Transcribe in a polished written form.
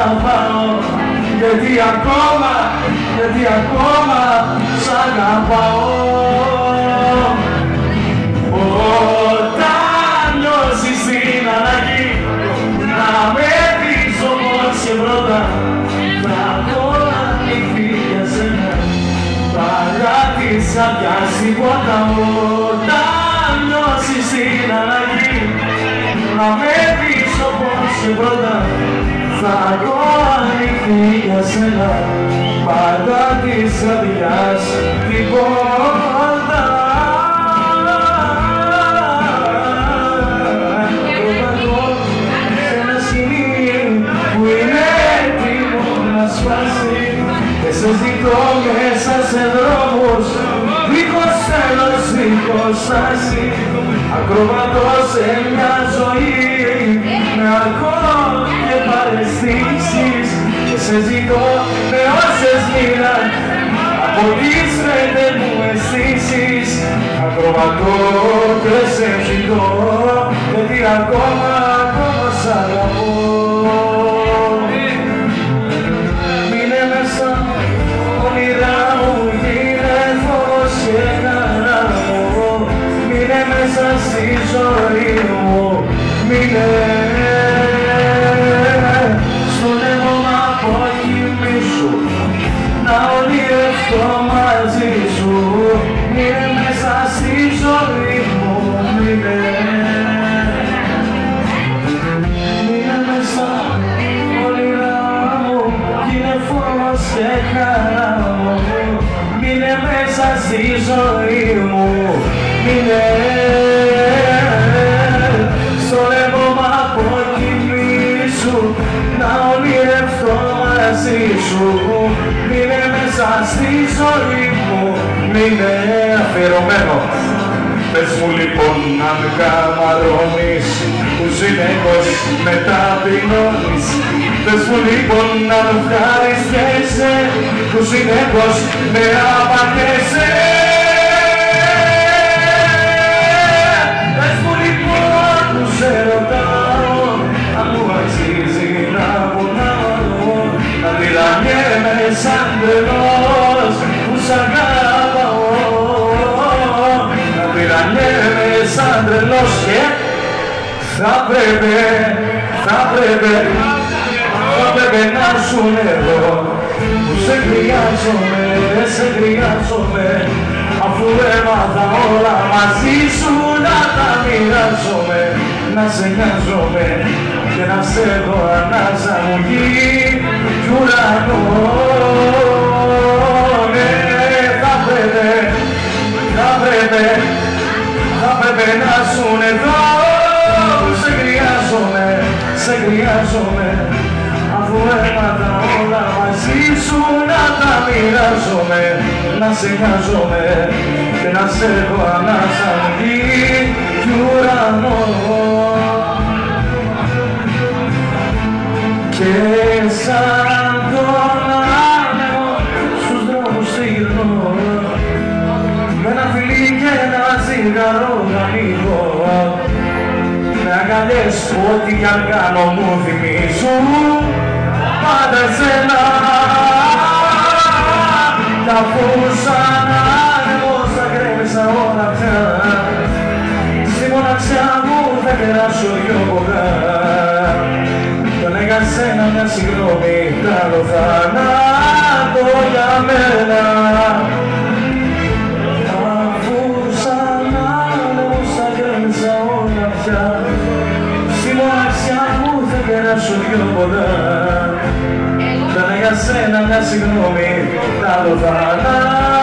αγαπάω, γιατί ακόμα σ' αγαπάω. Όταν νιώσεις την ανάγκη να με πεις όπως και πρώτα, θα έχω ανοιχτεί για σένα παρά της καρδιάς την πόρτα. Όταν νιώσεις την ανάγκη να με πεις όπως και πρώτα, θα έχω ανοιχτεί για σένα παρά της καρδιάς την πόρτα. Σε ζητώ μέσα σε δρόμους, δίχως τέλος, δίχως στάση, ακροβατώ σε μια ζωή με αλκοόλ και παραισθήσεις. Και σε ζητώ με όσες μοίραν από τις πέντε μου αισθήσεις. Ακροβατώ και σε ζητώ, γιατί ακόμα σ' αγαπώ. Στη ζωή μου μείνε, στον αίμα αποκοιμήσου, να ονειρευτώ μαζί σου. Μείνε μέσα στη ζωή μου, μείνε, μείνε μέσα όνειρά μου, γίνε φως και χαρά μου. Μείνε μέσα στη ζωή μου, μείνε, στον αίμα αποκοιμήσου, να ονειρευτώ μαζί σου. Μείνε μέσα στη ζωή μου, μείνε. Αφιερωμένο. Πες μου λοιπόν αν καμαρώνεις, που συνεχώς μεταπεινώνεις. Πες μου λοιπόν αν ευχαριστιέσαι, που συνεχώς με απαντέσαι. Σε ρωτάω αν μου αξίζει να πονάω, να τυραννιέμαι σαν τρελός που σ' αγαπάω. Να τυραννιέμαι σαν τρελός και θα πρέπει να ζουν εδώ που σε χρειάζομαι, αφού έμαθα όλα μαζί σου να τα μοιράζομαι. Να σε νοιάζομαι και να σε έχω ανάσα μου γη κι ουρανό. Ναι, θα πρέπει να ζουν εδώ. Σε χρειάζομαι, αφού έμαθα όλα μαζί σου να τα μοιράζομαι. Να σε νοιάζομαι και να σε έχω ανάσα μου γη κι ουρανό. Και σαν τον άνεμο στους δρόμους γυρνώ, με ένα φιλί και ένα τσιγαρό να ανοίγω, με αγκαλιές που ό,τι κι αν κάνω μου θυμίζουν πάντα εσένα. Κι αφού σαν άνεμος τα κρέμισα όλα πια, στη μοναξιά μου θα περάσω δυο ποτά. Τον για σένα μια συγγνώμη, τ' άλλο θάνατο για μένα. Αφού σαν άνεμος τα κρέμισα όλα πια, στη μοναξιά μου θα περάσω δυο ποτά. Τον για σένα μια συγγνώμη, τ' άλλο θάνατο